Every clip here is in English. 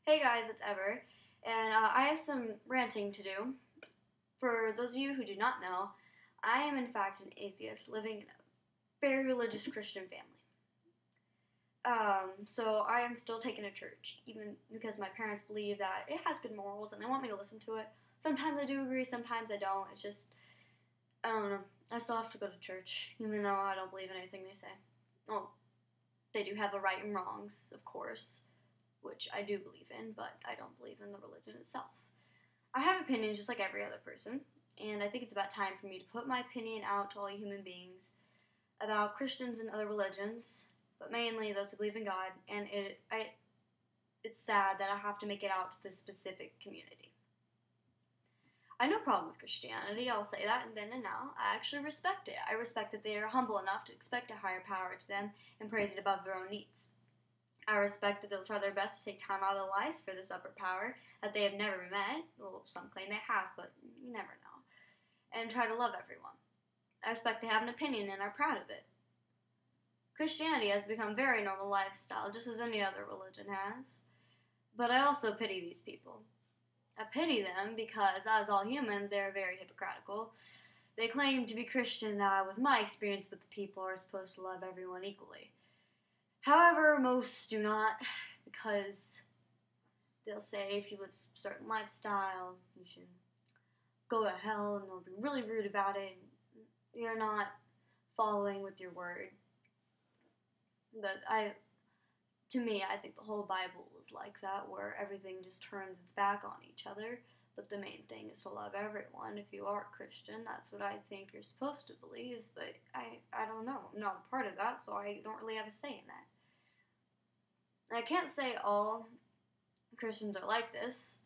Hey guys, it's Ever, and I have some ranting to do. For those of you who do not know, I am in fact an atheist living in a very religious Christian family. So I am still taken to church, even because my parents believe that it has good morals and they want me to listen to it. Sometimes I do agree, sometimes I don't. It's just, I don't know. I still have to go to church, even though I don't believe in anything they say. Well, they do have the right and wrongs, of course, which I do believe in, but I don't believe in the religion itself. I have opinions just like every other person, and I think it's about time for me to put my opinion out to all you human beings about Christians and other religions, but mainly those who believe in God, and it's sad that I have to make it out to this specific community. I have no problem with Christianity, I'll say that, and then and now. I actually respect it. I respect that they are humble enough to expect a higher power to them and praise it above their own needs. I respect that they'll try their best to take time out of their lives for this upper power that they have never met. Well, some claim they have, but you never know. And try to love everyone. I respect they have an opinion and are proud of it. Christianity has become a very normal lifestyle, just as any other religion has. But I also pity these people. I pity them because, as all humans, they are very hypocritical. They claim to be Christian that, with my experience with the people, are supposed to love everyone equally. However, most do not, because they'll say if you live a certain lifestyle, you should go to hell, and they'll be really rude about it. You're not following with your word. But to me, I think the whole Bible is like that, where everything just turns its back on each other. But the main thing is to love everyone. If you are a Christian, that's what I think you're supposed to believe. But I don't know. I'm not a part of that, so I don't really have a say in that. I can't say all Christians are like this,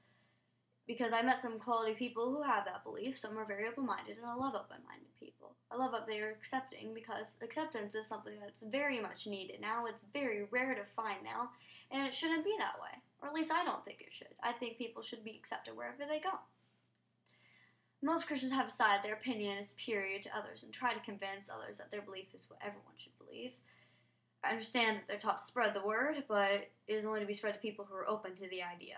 because I met some quality people who have that belief. Some are very open-minded, and I love open-minded people. I love that they are accepting, because acceptance is something that's very much needed now. It's very rare to find now, and it shouldn't be that way. Or at least I don't think it should. I think people should be accepted wherever they go. Most Christians have decided their opinion is superior to others and try to convince others that their belief is what everyone should believe. I understand that they're taught to spread the word, but it is only to be spread to people who are open to the idea.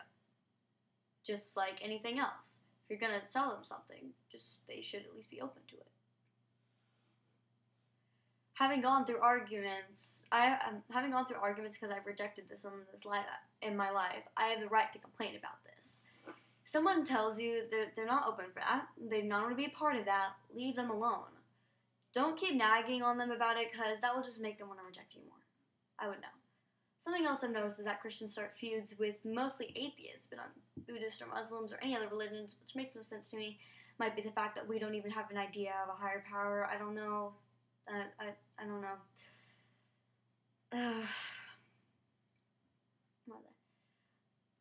Just like anything else. If you're going to tell them something, they should at least be open to it. Having gone through arguments because I've rejected this in my life, I have the right to complain about this. If someone tells you they're not open for that, they don't want to be a part of that, leave them alone. Don't keep nagging on them about it, because that will just make them want to reject you more. I would know. Something else I've noticed is that Christians start feuds with mostly atheists, but on Buddhists or Muslims or any other religions, which makes no sense to me. Might be the fact that we don't even have an idea of a higher power. I don't know. I don't know.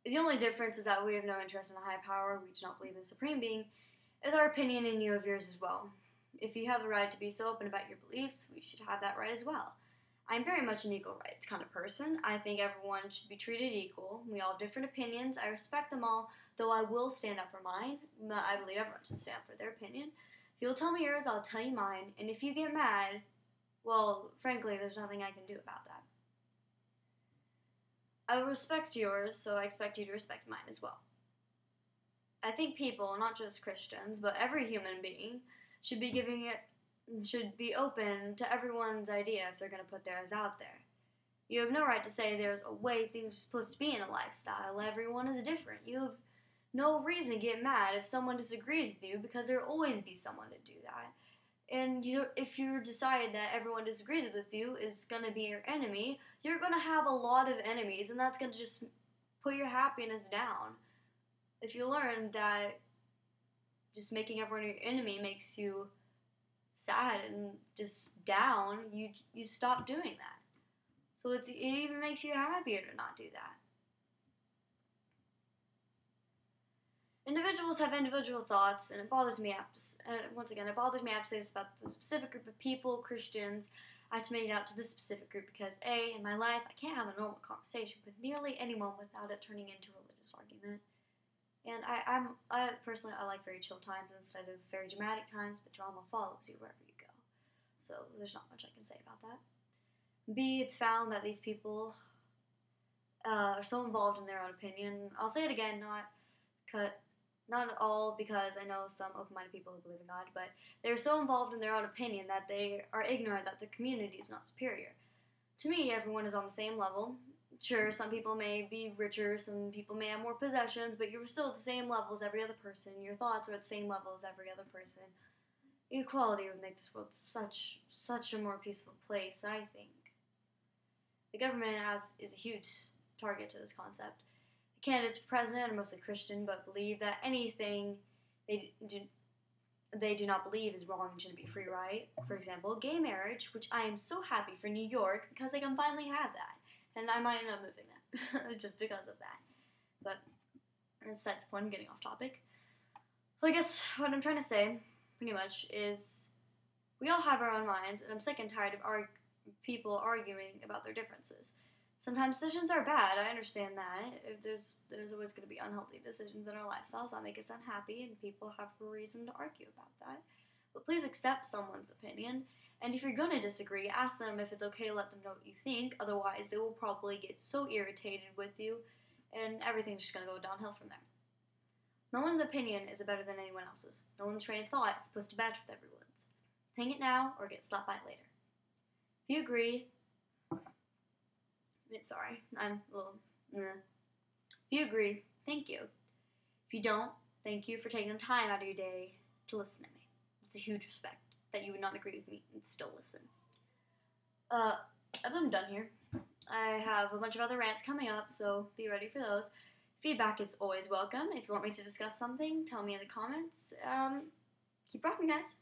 The only difference is that we have no interest in a high power. We do not believe in a supreme being. Is our opinion, and you have yours as well. If you have the right to be so open about your beliefs, we should have that right as well. I'm very much an equal rights kind of person. I think everyone should be treated equal. We all have different opinions. I respect them all, though I will stand up for mine. I believe everyone should stand up for their opinion. If you'll tell me yours, I'll tell you mine. And if you get mad, well, frankly, there's nothing I can do about that. I respect yours, so I expect you to respect mine as well. I think people, not just Christians, but every human being, should be open to everyone's idea if they're going to put theirs out there. You have no right to say there's a way things are supposed to be in a lifestyle. Everyone is different. You have no reason to get mad if someone disagrees with you, because there will always be someone to do that. And if you decide that everyone disagrees with you is going to be your enemy, you're going to have a lot of enemies, and that's going to just put your happiness down. If you learn that just making everyone your enemy makes you sad and just down, you stop doing that. So it even makes you happier to not do that. Individuals have individual thoughts, and it bothers me. Once again, it bothers me. I have to say this about the specific group of people, Christians. I have to make it out to this specific group because, A, in my life, I can't have a normal conversation with nearly anyone without it turning into a religious argument. And I personally like very chill times instead of very dramatic times, but drama follows you wherever you go. So there's not much I can say about that. B, it's found that these people are so involved in their own opinion. I'll say it again, not at all because I know some open-minded people who believe in God, but they're so involved in their own opinion that they are ignorant that the community is not superior. To me, everyone is on the same level. Sure, some people may be richer, some people may have more possessions, but you're still at the same level as every other person. Your thoughts are at the same level as every other person. Equality would make this world such a more peaceful place, I think. The government is a huge target to this concept. The candidates for president are mostly Christian, but believe that anything they do not believe is wrong and shouldn't be free, right? For example, gay marriage, which I am so happy for New York because they can finally have that. And I might end up moving there just because of that. But that's the point. I'm getting off topic. So I guess what I'm trying to say, pretty much, is we all have our own minds, and I'm sick and tired of people arguing about their differences. Sometimes decisions are bad. I understand that. There's always going to be unhealthy decisions in our lifestyles that make us unhappy, and people have a reason to argue about that. But please accept someone's opinion. And if you're going to disagree, ask them if it's okay to let them know what you think. Otherwise, they will probably get so irritated with you, and everything's just going to go downhill from there. No one's opinion is better than anyone else's. No one's train of thought is supposed to match with everyone's. Think it now or get slapped by it later. If you agree, sorry, I'm a little. If you agree, thank you. If you don't, thank you for taking the time out of your day to listen to me. It's a huge respect that you would not agree with me and still listen. I'm done here. I have a bunch of other rants coming up, so be ready for those. Feedback is always welcome. If you want me to discuss something, tell me in the comments. Keep rocking, guys.